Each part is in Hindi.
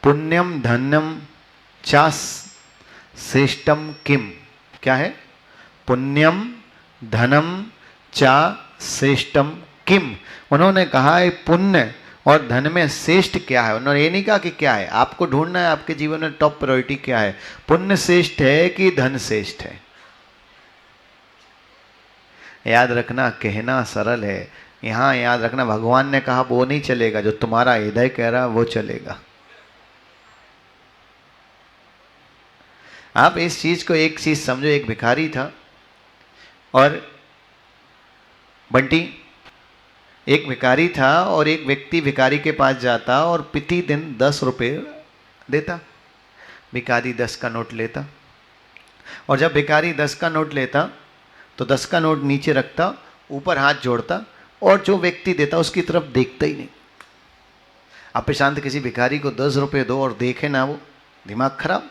पुण्यम धन्यम चा श्रेष्ठम किम। क्या है? पुण्यम धनम चा श्रेष्ठम किम। उन्होंने कहा है पुण्य और धन में श्रेष्ठ क्या है। उन्होंने ये नहीं कहा कि क्या है, आपको ढूंढना है आपके जीवन में टॉप प्रायोरिटी क्या है। पुण्य श्रेष्ठ है कि धन श्रेष्ठ है? याद रखना, कहना सरल है, यहां याद रखना भगवान ने कहा वो नहीं चलेगा, जो तुम्हारा हृदय कह रहा वो चलेगा। आप इस चीज को, एक चीज समझो, एक भिखारी था और बंटी, एक भिखारी था और एक व्यक्ति भिखारी के पास जाता और प्रति दिन 10 रुपये देता। भिखारी 10 का नोट लेता और जब भिखारी 10 का नोट लेता तो 10 का नोट नीचे रखता, ऊपर हाथ जोड़ता और जो व्यक्ति देता उसकी तरफ देखता ही नहीं। आप प्रशांत किसी भिखारी को 10 रुपये दो और देखे ना, वो दिमाग खराब।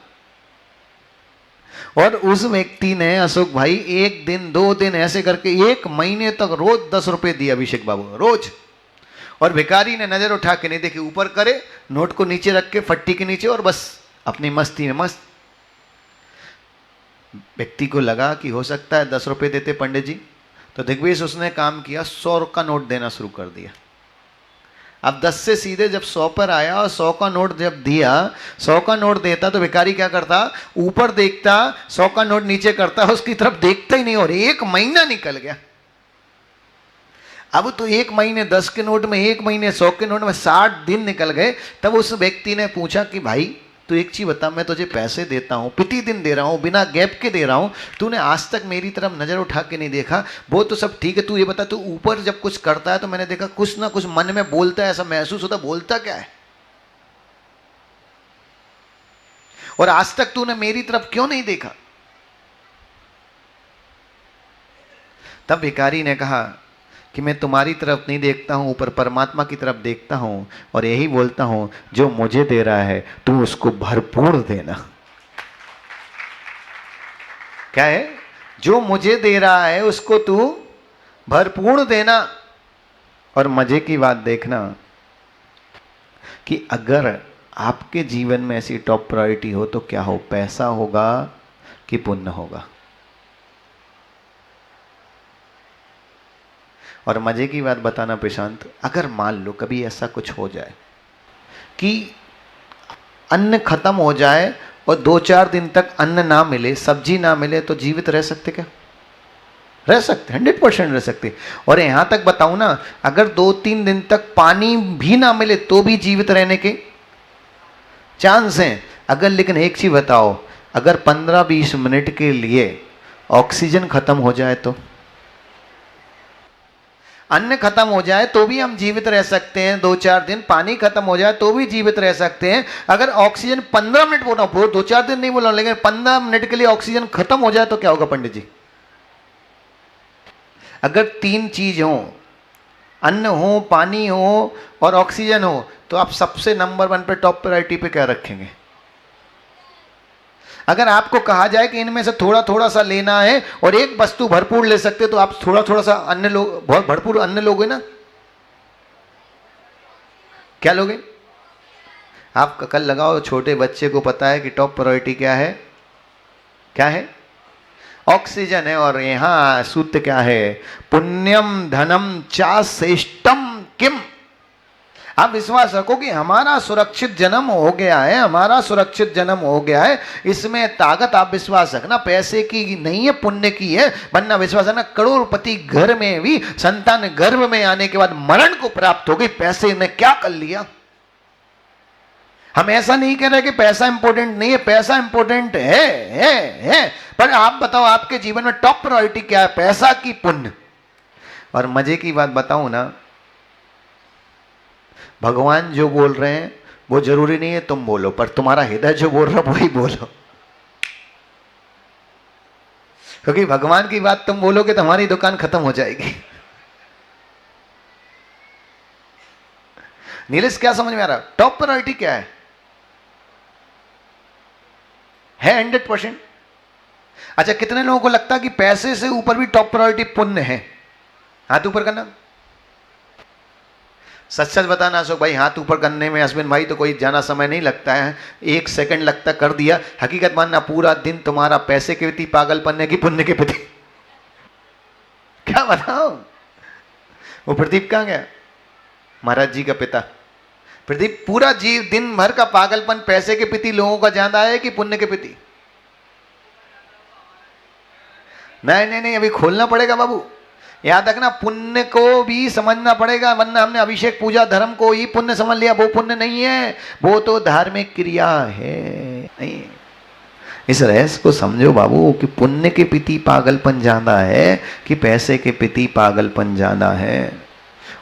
और उस व्यक्ति ने, अशोक भाई, 1 दिन 2 दिन ऐसे करके 1 महीने तक रोज 10 रुपये दिए अभिषेक बाबू, रोज। और भिखारी ने नजर उठा के नहीं देखी, ऊपर करे, नोट को नीचे रख के फट्टी के नीचे और बस अपनी मस्ती में मस्त। व्यक्ति को लगा कि हो सकता है 10 रुपये देते पंडित जी, तो दिग्विजय उसने काम किया, 100 का नोट देना शुरू कर दिया। अब 10 से सीधे जब 100 पर आया और 100 का नोट जब दिया, 100 का नोट देता तो भिखारी क्या करता, ऊपर देखता, 100 का नोट नीचे करता, उसकी तरफ देखता ही नहीं। और 1 महीना निकल गया। अब तो 1 महीने 10 के नोट में, 1 महीने 100 के नोट में 60 दिन निकल गए। तब उस व्यक्ति ने पूछा कि भाई तू एक चीज बता, मैं तुझे पैसे देता हूं, प्रतिदिन दे रहा हूं, बिना गैप के दे रहा हूं, तूने आज तक मेरी तरफ नजर उठा के नहीं देखा। वो तो सब ठीक है, तू ये बता, तू ऊपर जब कुछ करता है तो मैंने देखा कुछ ना कुछ मन में बोलता है, ऐसा महसूस होता, बोलता क्या है? और आज तक तूने मेरी तरफ क्यों नहीं देखा? तब भिखारी ने कहा कि मैं तुम्हारी तरफ नहीं देखता हूं, ऊपर परमात्मा की तरफ देखता हूं और यही बोलता हूं, जो मुझे दे रहा है तू उसको भरपूर देना। क्या है? जो मुझे दे रहा है उसको तू भरपूर देना। और मजे की बात देखना कि अगर आपके जीवन में ऐसी टॉप प्रायोरिटी हो तो क्या हो, पैसा होगा कि पुण्य होगा? और मजे की बात बताना प्रशांत, अगर मान लो कभी ऐसा कुछ हो जाए कि अन्न खत्म हो जाए और 2-4 दिन तक अन्न ना मिले, सब्जी ना मिले, तो जीवित रह सकते क्या? रह सकते, 100% रह सकते। और यहां तक बताऊं ना, अगर 2-3 दिन तक पानी भी ना मिले तो भी जीवित रहने के चांस हैं। अगर, लेकिन एक चीज बताओ, अगर 15-20 मिनट के लिए ऑक्सीजन खत्म हो जाए तो, अन्न खत्म हो जाए तो भी हम जीवित रह सकते हैं 2-4 दिन, पानी खत्म हो जाए तो भी जीवित रह सकते हैं। अगर ऑक्सीजन 15 मिनट, बोला 2-4 दिन नहीं बोला, लेकिन 15 मिनट के लिए ऑक्सीजन खत्म हो जाए तो क्या होगा पंडित जी? अगर 3 चीज हो, अन्न हो, पानी हो और ऑक्सीजन हो, तो आप सबसे नंबर 1 पे, टॉप प्रायोरिटी पे क्या रखेंगे? अगर आपको कहा जाए कि इनमें से थोड़ा थोड़ा सा लेना है और एक वस्तु भरपूर ले सकते, तो आप थोड़ा थोड़ा सा अन्न लो, बहुत भरपूर अन्न लोगे ना? क्या लोगे? आप कल लगाओ, छोटे बच्चे को पता है कि टॉप प्रायोरिटी क्या है? क्या है? ऑक्सीजन है। और यहां सूत्र क्या है? पुण्यम धनम चा श्रेष्ठम किम। आप विश्वास रखो कि हमारा सुरक्षित जन्म हो गया है, हमारा सुरक्षित जन्म हो गया है। इसमें ताकत, आप विश्वास रखना, पैसे की नहीं है, पुण्य की है। वरना विश्वास रखना, करोड़पति घर में भी संतान गर्भ में आने के बाद मरण को प्राप्त हो गई। पैसे ने क्या कर लिया? हम ऐसा नहीं कह रहे कि पैसा इंपॉर्टेंट नहीं है, पैसा इंपॉर्टेंट है। पर आप बताओ, आपके जीवन में टॉप प्रायोरिटी क्या है, पैसा की पुण्य? और मजे की बात बताऊं ना, भगवान जो बोल रहे हैं वो जरूरी नहीं है तुम बोलो, पर तुम्हारा हृदय जो बोल रहा है वही बोलो। क्योंकि भगवान की बात तुम बोलोगे तो हमारी दुकान खत्म हो जाएगी। नीलेश, क्या समझ में आ रहा? टॉप प्रायोरिटी क्या है? 100%। अच्छा, कितने लोगों को लगता है कि पैसे से ऊपर भी टॉप प्रायोरिटी पुण्य है? हाथ ऊपर करना। सच सच बताना अशोक भाई, हाथ ऊपर करने में अश्विन भाई तो कोई जाना समय नहीं लगता है, 1 सेकंड लगता, कर दिया। हकीकत मानना पूरा दिन तुम्हारा पैसे के प्रति पागलपन है कि पुण्य के प्रति? क्या बताओ। वो प्रदीप कहाँ गया, महाराज जी का पिता प्रदीप? पूरा जीव दिन भर का पागलपन पैसे के प्रति लोगों का ज्यादा है कि पुण्य के प्रति? नहीं नहीं नहीं, अभी खोलना पड़ेगा बाबू। याद रखना, पुण्य को भी समझना पड़ेगा, वरना हमने अभिषेक पूजा धर्म को ही पुण्य समझ लिया, वो पुण्य नहीं है, वो तो धार्मिक क्रिया है। नहीं, इस रहस्य को समझो बाबू कि पुण्य के प्रति पागलपन ज्यादा है कि पैसे के प्रति पागलपन ज्यादा है।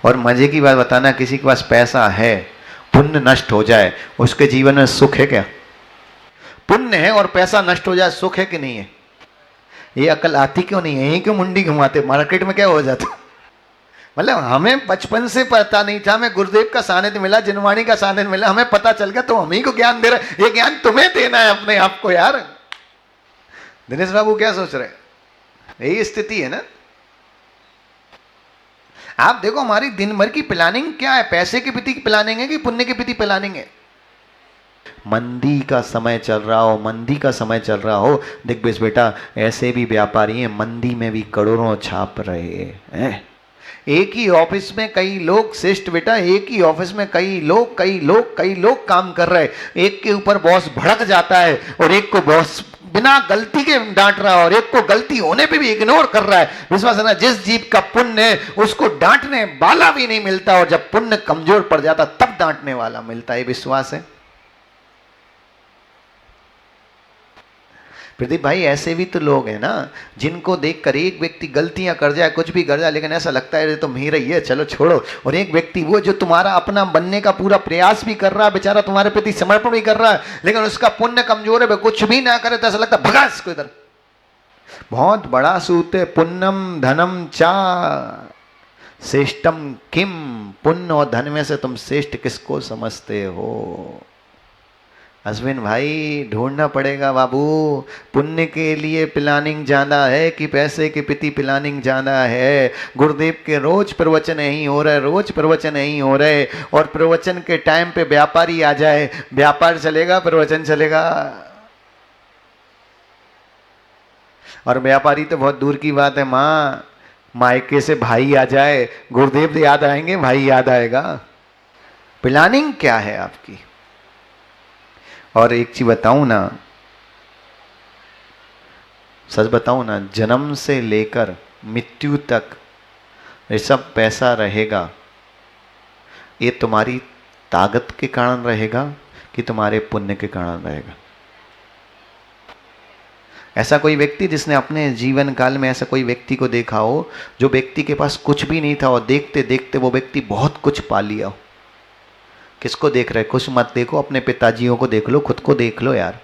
और मजे की बात बताना, किसी के पास पैसा है, पुण्य नष्ट हो जाए, उसके जीवन में सुख है क्या? पुण्य है और पैसा नष्ट हो जाए, सुख है कि नहीं है? ये अकल आती क्यों नहीं है? यही क्यों मुंडी घुमाते? मार्केट में क्या हो जाता? मतलब हमें बचपन से पता नहीं था, हमें गुरुदेव का सानिध्य मिला, जिनवाणी का सानिध्य मिला, हमें पता चल गया, तो हम ही को ज्ञान दे रहे। ये ज्ञान तुम्हें देना है अपने आप को यार। दिनेश बाबू क्या सोच रहे? यही स्थिति है ना। आप देखो हमारी दिन भर की प्लानिंग क्या है, पैसे के प्रति प्लानिंग है कि पुण्य के प्रति प्लानिंग है? मंदी का समय चल रहा हो, मंदी का समय चल रहा हो, दिग्विजय बेटा ऐसे भी व्यापारी हैं, मंदी में भी करोड़ों छाप रहे हैं। एक ही ऑफिस में कई लोग, श्रेष्ठ बेटा, एक ही ऑफिस में कई लोग काम कर रहे हैं। एक के ऊपर बॉस भड़क जाता है और एक को बॉस बिना गलती के डांट रहा है और एक को गलती होने पे भी इग्नोर कर रहा है। विश्वास है ना, जिस जीव का पुण्य है उसको डांटने वाला भी नहीं मिलता, और जब पुण्य कमजोर पड़ जाता तब डांटने वाला मिलता है। विश्वास है प्रदीप भाई? ऐसे भी तो लोग हैं ना जिनको देखकर एक व्यक्ति गलतियां कर जाए, कुछ भी कर जाए, लेकिन ऐसा लगता है तो ही रही है, चलो छोड़ो। और एक व्यक्ति वो जो तुम्हारा अपना बनने का पूरा प्रयास भी कर रहा है, बेचारा तुम्हारे प्रति समर्पण भी कर रहा है, लेकिन उसका पुण्य कमजोर है, वह कुछ भी ना करे तो ऐसा लगता है भगा इसको इधर। बहुत बड़ा सूत्र है, पुण्यम धनम चा श्रेष्ठम किम। पुण्य और धन में से तुम श्रेष्ठ किसको समझते हो? अश्विन भाई ढूंढना पड़ेगा बाबू, पुण्य के लिए प्लानिंग ज्यादा है कि पैसे के प्रति प्लानिंग ज्यादा है? गुरुदेव के रोज प्रवचन नहीं हो रहे, रोज प्रवचन नहीं हो रहे, और प्रवचन के टाइम पे व्यापारी आ जाए, व्यापार चलेगा, प्रवचन चलेगा? और व्यापारी तो बहुत दूर की बात है, माँ मायके से भाई आ जाए, गुरुदेव याद आएंगे, भाई याद आएगा। प्लानिंग क्या है आपकी? और एक चीज बताऊं ना, सच बताऊं ना, जन्म से लेकर मृत्यु तक ये सब पैसा रहेगा, ये तुम्हारी ताकत के कारण रहेगा कि तुम्हारे पुण्य के कारण रहेगा? ऐसा कोई व्यक्ति जिसने अपने जीवन काल में ऐसा कोई व्यक्ति को देखा हो जो व्यक्ति के पास कुछ भी नहीं था और देखते देखते वो व्यक्ति बहुत कुछ पा लिया हो? किसको देख रहे? कुछ मत देखो, अपने पिताजियों को देख लो, खुद को देख लो यार।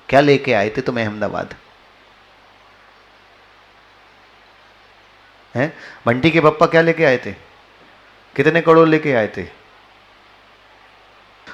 क्या लेके आए थे तुम अहमदाबाद? हैं? बंटी के पापा क्या लेके आए थे? कितने करोड़ लेके आए थे?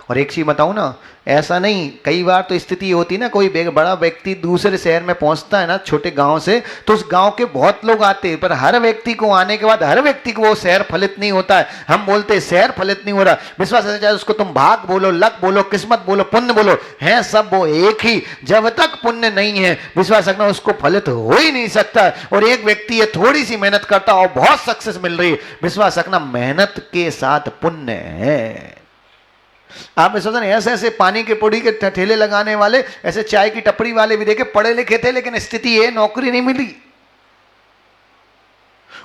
और एक चीज बताऊं ना, ऐसा नहीं, कई बार तो स्थिति होती है ना, कोई बड़ा व्यक्ति दूसरे शहर में पहुंचता है ना, छोटे गांव से, तो उस गांव के बहुत लोग आते हैं, पर हर व्यक्ति को आने के बाद हर व्यक्ति को वो शहर फलित नहीं होता है। हम बोलते हैं शहर फलित नहीं हो रहा, विश्वास है, चाहे उसको तुम भाग बोलो, लक बोलो, किस्मत बोलो, पुण्य बोलो, है सब वो एक ही। जब तक पुण्य नहीं है, विश्वास रखना, उसको फलित हो ही नहीं सकता। और एक व्यक्ति है थोड़ी सी मेहनत करता और बहुत सक्सेस मिल रही है, विश्वास रखना, मेहनत के साथ पुण्य है। आप सोचते हैं ऐसे ऐसे पानी के पुड़ी के ठेले लगाने वाले, ऐसे चाय की टपरी वाले भी देखे, पढ़े लिखे थे, लेकिन स्थिति ये नौकरी नहीं मिली।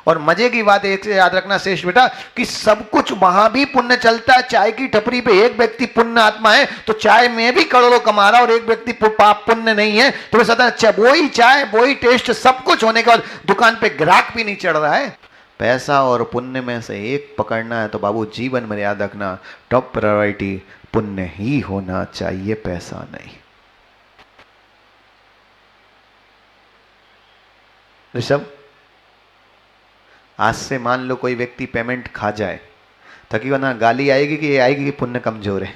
और मजे की बात एक से याद रखना श्रेष्ठ बेटा, कि सब कुछ वहां भी पुण्य चलता है। चाय की टपरी पे एक व्यक्ति पुण्य आत्मा है तो चाय में भी करोड़ों कमा रहा, और एक व्यक्ति पाप पुण्य नहीं है तो वही चाय, वही टेस्ट, सब कुछ होने के बाद दुकान पे ग्राहक भी नहीं चढ़ रहा है। पैसा और पुण्य में से एक पकड़ना है तो बाबू जीवन में याद रखना, टॉप प्रायोरिटी पुण्य ही होना चाहिए, पैसा नहीं। ऋषभ, आज से मान लो कोई व्यक्ति पेमेंट खा जाए, तो ना गाली आएगी कि ये आएगी कि पुण्य कमजोर है?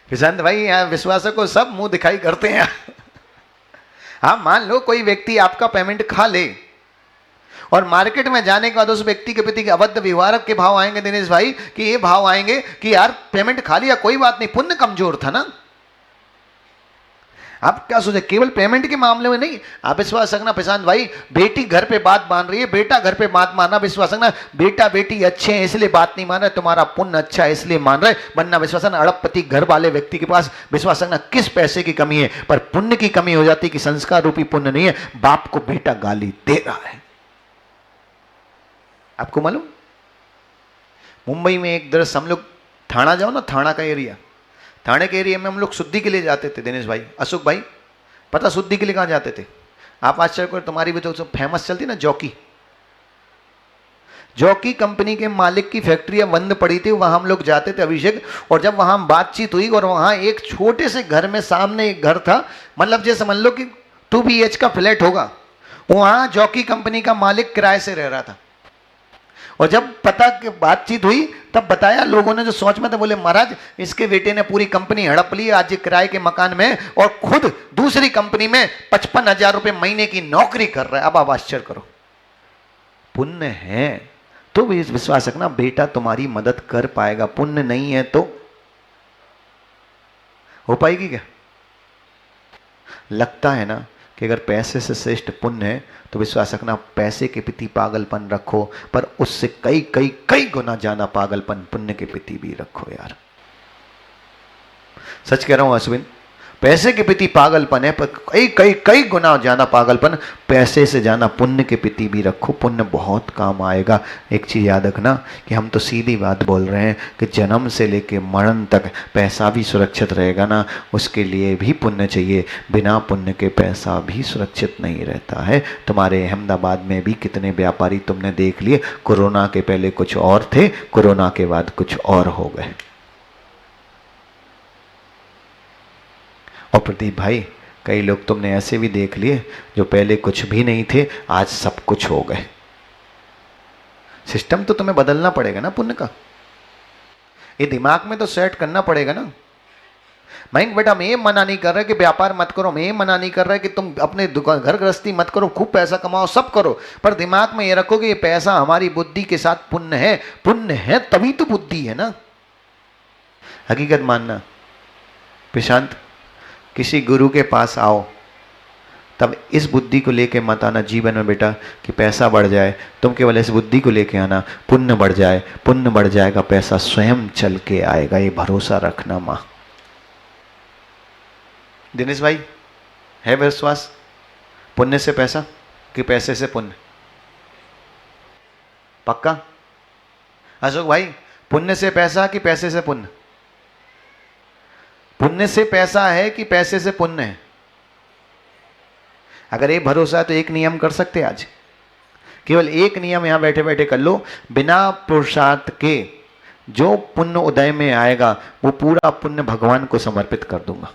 प्रशांत भाई यहाँ विश्वासों को सब मुंह दिखाई करते हैं। हाँ, मान लो कोई व्यक्ति आपका पेमेंट खा ले, और मार्केट में जाने के बाद उस व्यक्ति के प्रति अबद्ध व्यवहार के भाव आएंगे दिनेश भाई, कि ये भाव आएंगे कि यार पेमेंट खा लिया कोई बात नहीं, पुण्य कमजोर था ना। आप क्या सोचे, केवल पेमेंट के मामले में नहीं, आप विश्वास रखना प्रशांत भाई, बेटी घर पे बात मान रही है, बेटा घर पे बात मानना, विश्वास रखना बेटा बेटी अच्छे हैं इसलिए बात नहीं मान रहे, तुम्हारा पुण्य अच्छा है इसलिए मान रहे, वरना विश्वास रखना अड़पपति घर वाले व्यक्ति के पास विश्वास रखना किस पैसे की कमी है, पर पुण्य की कमी हो जाती कि संस्कार रूपी पुण्य नहीं है, बाप को बेटा गाली दे रहा है। आपको मालूम, मुंबई में एक दरअसल हम लोग थाना जाओ ना, थाना का एरिया, थाने के एरिया में हम लोग शुद्धि के लिए जाते थे दिनेश भाई, अशोक भाई, पता शुद्धि के लिए कहाँ जाते थे? आप आश्चर्य करो, तुम्हारी भी तो फेमस चलती ना जॉकी, जॉकी कंपनी के मालिक की फैक्ट्रियां बंद पड़ी थी, वहां हम लोग जाते थे अभिषेक, और जब वहां बातचीत हुई और वहां एक छोटे से घर में सामने एक घर था, मतलब जैसे समझ लो कि 2 BH का फ्लैट होगा, वहां जॉकी कंपनी का मालिक किराए से रह रहा था। और जब पता कि बातचीत हुई तब बताया, लोगों ने जो सोच में थे बोले महाराज इसके बेटे ने पूरी कंपनी हड़प ली, आज किराए के मकान में और खुद दूसरी कंपनी में 55,000 रुपए महीने की नौकरी कर रहा है। अब आप आश्चर्य करो, पुण्य है तो भी विश्वास रखना बेटा तुम्हारी मदद कर पाएगा, पुण्य नहीं है तो हो पाएगी क्या? लगता है ना कि अगर पैसे से श्रेष्ठ पुण्य है तो विश्वास रखना पैसे के प्रति पागलपन रखो, पर उससे कई कई कई गुना ज्यादा पागलपन पुण्य के प्रति भी रखो यार। सच कह रहा हूं अश्विन, पैसे के प्रति पागलपन है, पर कई कई कई गुना ज्यादा पागलपन पैसे से ज्यादा पुण्य के प्रति भी रखो, पुण्य बहुत काम आएगा। एक चीज याद रखना कि हम तो सीधी बात बोल रहे हैं कि जन्म से लेके मरण तक पैसा भी सुरक्षित रहेगा ना, उसके लिए भी पुण्य चाहिए, बिना पुण्य के पैसा भी सुरक्षित नहीं रहता है। तुम्हारे अहमदाबाद में भी कितने व्यापारी तुमने देख लिए, कोरोना के पहले कुछ और थे, कोरोना के बाद कुछ और हो गए। और प्रदीप भाई कई लोग तुमने ऐसे भी देख लिए जो पहले कुछ भी नहीं थे, आज सब कुछ हो गए। सिस्टम तो तुम्हें बदलना पड़ेगा ना पुण्य का, ये दिमाग में तो सेट करना पड़ेगा ना। मैं बेटा मैं ये मना नहीं कर रहा कि व्यापार मत करो, मैं ये मना नहीं कर रहा कि तुम अपने दुकान घर गृहस्थी मत करो, खूब पैसा कमाओ, सब करो, पर दिमाग में ये रखो कि ये पैसा हमारी बुद्धि के साथ पुण्य है, पुण्य है तभी तो बुद्धि है ना। हकीकत मानना प्रशांत, किसी गुरु के पास आओ तब इस बुद्धि को लेके मत आना जीवन में बेटा कि पैसा बढ़ जाए, तुम केवल इस बुद्धि को लेके आना पुण्य बढ़ जाए, पुण्य बढ़ जाएगा पैसा स्वयं चल के आएगा, ये भरोसा रखना मां। दिनेश भाई है विश्वास पुण्य से पैसा कि पैसे से पुण्य? पक्का? अशोक भाई पुण्य से पैसा कि पैसे से पुण्य? पुण्य से पैसा है कि पैसे से पुण्य है? अगर ये भरोसा है तो एक नियम कर सकते हैं आज, केवल एक नियम यहां बैठे बैठे कर लो, बिना पुरुषार्थ के जो पुण्य उदय में आएगा वो पूरा पुण्य भगवान को समर्पित कर दूंगा।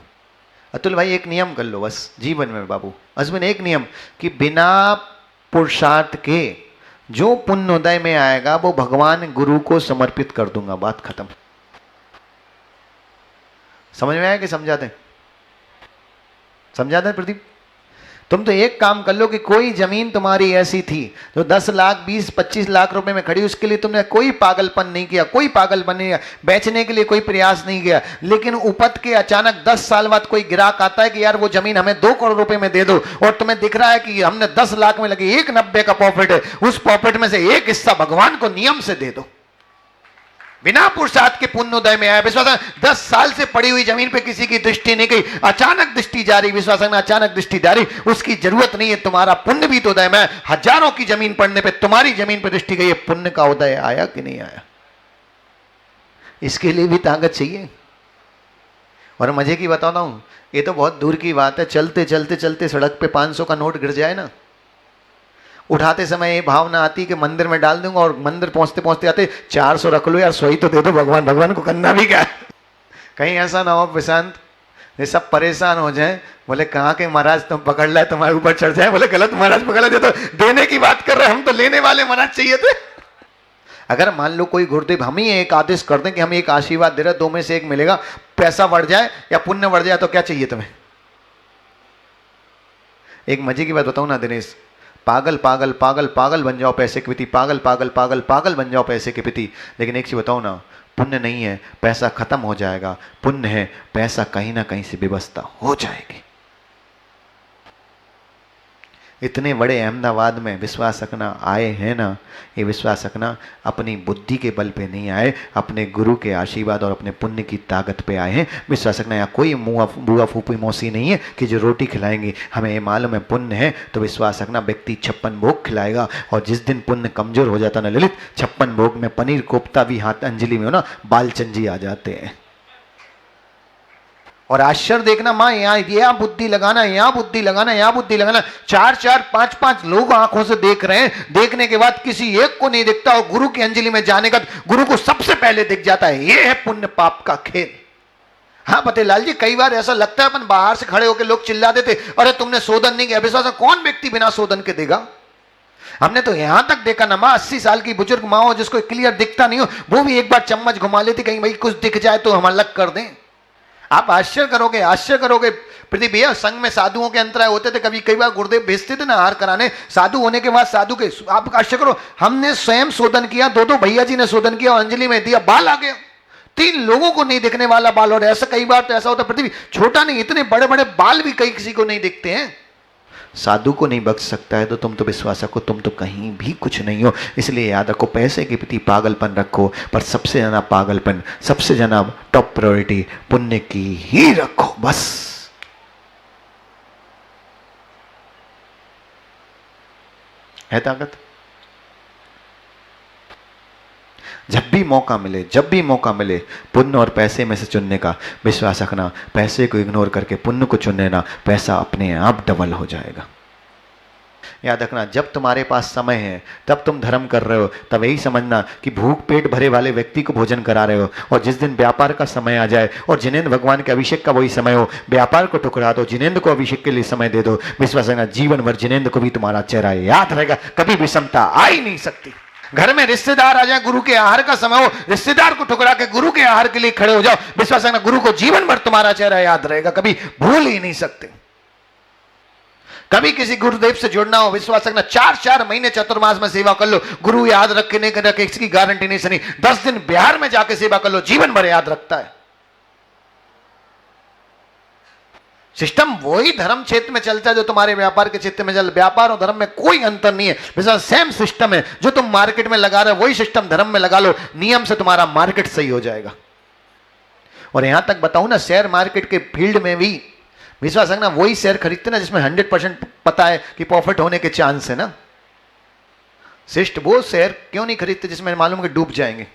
अतुल भाई एक नियम कर लो बस जीवन में बाबू, अश्विन एक नियम कि बिना पुरुषार्थ के जो पुण्य उदय में आएगा वो भगवान गुरु को समर्पित कर दूंगा, बात खत्म। समझ में आया कि समझाते हैं? समझाते हैं प्रदीप? तुम तो एक काम कर लो कि कोई जमीन तुम्हारी ऐसी थी जो 10 लाख 20-25 लाख रुपए में खड़ी, उसके लिए तुमने कोई पागलपन नहीं किया, कोई पागलपन नहीं किया, बेचने के लिए कोई प्रयास नहीं किया, लेकिन उपत के अचानक 10 साल बाद कोई ग्राहक आता है कि यार वो जमीन हमें 2 करोड़ रुपए में दे दो, और तुम्हें दिख रहा है कि हमने 10 लाख में लगे 1,90 का प्रॉफिट है, उस प्रॉफिट में से एक हिस्सा भगवान को नियम से दे दो। बिना पुरुषार्थ के पुण्योदय में आया, विश्वास 10 साल से पड़ी हुई जमीन पे किसी की दृष्टि नहीं गई, अचानक दृष्टि जारी, विश्वास अचानक दृष्टि जारी, उसकी जरूरत नहीं है, तुम्हारा पुण्य भी तो उदय में, हजारों की जमीन पड़ने पे तुम्हारी जमीन पे दृष्टि गई है, पुण्य का उदय आया कि नहीं आया? इसके लिए भी ताकत चाहिए। और मजे की बताता हूं, ये तो बहुत दूर की बात है, चलते चलते चलते सड़क पे 500 का नोट गिर जाए ना, उठाते समय ये भावना आती कि मंदिर में डाल दूंगा, और मंदिर पहुंचते पहुंचते आते 400 रख लो यार, 100 ही तो दे दो भगवान, भगवान को करना भी क्या है? कहीं ऐसा ना हो प्रशांत ये सब परेशान हो जाए, बोले कहाँ के महाराज तुम पकड़ लाए, तुम्हारे ऊपर चढ़ जाए, बोले गलत महाराज पकड़ लाए, तो देने की बात कर रहे हैं, हम तो लेने वाले महाराज चाहिए थे। अगर मान लो कोई गुरुदेव हम ही एक आदेश कर दें कि हम एक आशीर्वाद दे रहे, 2 में से एक मिलेगा, पैसा बढ़ जाए या पुण्य बढ़ जाए, तो क्या चाहिए तुम्हें? एक मजे की बात बताऊं ना दिनेश, पागल पागल पागल पागल बन जाओ पैसे के प्रति, पागल पागल पागल पागल बन जाओ पैसे के प्रति। लेकिन एक चीज बताओ ना, पुण्य नहीं है पैसा खत्म हो जाएगा, पुण्य है पैसा कहीं ना कहीं से व्यवस्था हो जाएगी। इतने बड़े अहमदाबाद में विश्वास रखना आए हैं ना, ये विश्वास रखना अपनी बुद्धि के बल पे नहीं आए, अपने गुरु के आशीर्वाद और अपने पुण्य की ताकत पे आए हैं। विश्वास रखना यहाँ कोई बुआ फूफी मौसी नहीं है कि जो रोटी खिलाएंगे। हमें ये मालूम है पुण्य है, तो विश्वास रखना व्यक्ति 56 भोग खिलाएगा। और जिस दिन पुण्य कमजोर हो जाता ना ललित, 56 भोग में पनीर कोफ्ता भी हाथ अंजलि में हो ना, बालचंद जी आ जाते हैं। और आश्चर्य देखना माँ, यहाँ बुद्धि लगाना, यहाँ बुद्धि लगाना, यहाँ बुद्धि लगाना, 4-4 5-5 लोग आंखों से देख रहे हैं, देखने के बाद किसी एक को नहीं दिखता। और गुरु की अंजलि में जाने का गुरु को सबसे पहले दिख जाता है। ये है पुण्य पाप का खेल। हाँ फतेहलाल जी, कई बार ऐसा लगता है अपन बाहर से खड़े होकर लोग चिल्ला देते, अरे तुमने शोधन नहीं किया। विश्वास कौन व्यक्ति बिना शोधन के देगा? हमने तो यहां तक देखा ना माँ, 80 साल की बुजुर्ग माँ हो जिसको क्लियर दिखता नहीं हो, वो भी एक बार चम्मच घुमा लेती, कहीं भाई कुछ दिख जाए तो हम अलग कर दें। आप आश्चर्य करोगे प्रदीप भैया, संघ में साधुओं के अंतराय होते थे, कई बार गुरुदेव भेजते थे ना हार कराने, साधु होने के बाद साधु के, आप आश्चर्य करो, हमने स्वयं शोधन किया, 2 भैया जी ने शोधन किया और अंजलि में दिया, बाल आ गया, 3 लोगों को नहीं दिखने वाला बाल। और ऐसा कई बार तो ऐसा होता प्रदीप, छोटा नहीं, इतने बड़े बड़े बाल भी कई किसी को नहीं दिखते हैं। साधु को नहीं बख्श सकता है तो तुम तो विश्वास रखो, तुम तो कहीं भी कुछ नहीं हो। इसलिए याद रखो, पैसे के प्रति पागलपन रखो, पर सबसे ज्यादा पागलपन, सबसे ज्यादा टॉप प्रायोरिटी पुण्य की ही रखो। बस है ताकत। जब भी मौका मिले पुण्य और पैसे में से चुनने का, विश्वास रखना पैसे को इग्नोर करके पुण्य को चुन लेना, पैसा अपने आप डबल हो जाएगा। याद रखना, जब तुम्हारे पास समय है तब तुम धर्म कर रहे हो, तब यही समझना कि भूख पेट भरे वाले व्यक्ति को भोजन करा रहे हो। और जिस दिन व्यापार का समय आ जाए और जिनेंद्र भगवान के अभिषेक का वही समय हो, व्यापार को ठुकरा दो, जिनेंद्र को अभिषेक के लिए समय दे दो। विश्वास रखना जीवन भर जिनेंद्र को भी तुम्हारा चेहरा याद रहेगा, कभी विषमता आ ही नहीं सकती। घर में रिश्तेदार आ जाए, गुरु के आहार का समय हो, रिश्तेदार को ठुकरा के गुरु के आहार के लिए खड़े हो जाओ, विश्वास रखना गुरु को जीवन भर तुम्हारा चेहरा याद रहेगा, कभी भूल ही नहीं सकते। कभी किसी गुरुदेव से जुड़ना हो, विश्वास रखना 4-4 महीने चतुर्मास में सेवा कर लो, गुरु याद रखने के रखे इसकी गारंटी नहीं सुनी। 10 दिन बिहार में जाके सेवा कर लो, जीवन भर याद रखता है। सिस्टम वही धर्म क्षेत्र में चलता है जो तुम्हारे व्यापार के क्षेत्र में चल। व्यापार और धर्म में कोई अंतर नहीं है, विश्वास सेम सिस्टम है। जो तुम मार्केट में लगा रहे हो वही सिस्टम धर्म में लगा लो, नियम से तुम्हारा मार्केट सही हो जाएगा। और यहां तक बताऊं ना, शेयर मार्केट के फील्ड में भी विश्वास रखना वही शेयर खरीदते ना जिसमें 100% पता है कि प्रॉफिट होने के चांस है ना। शिष्ट वो शेयर क्यों नहीं खरीदते जिसमें मालूम कि डूब जाएंगे।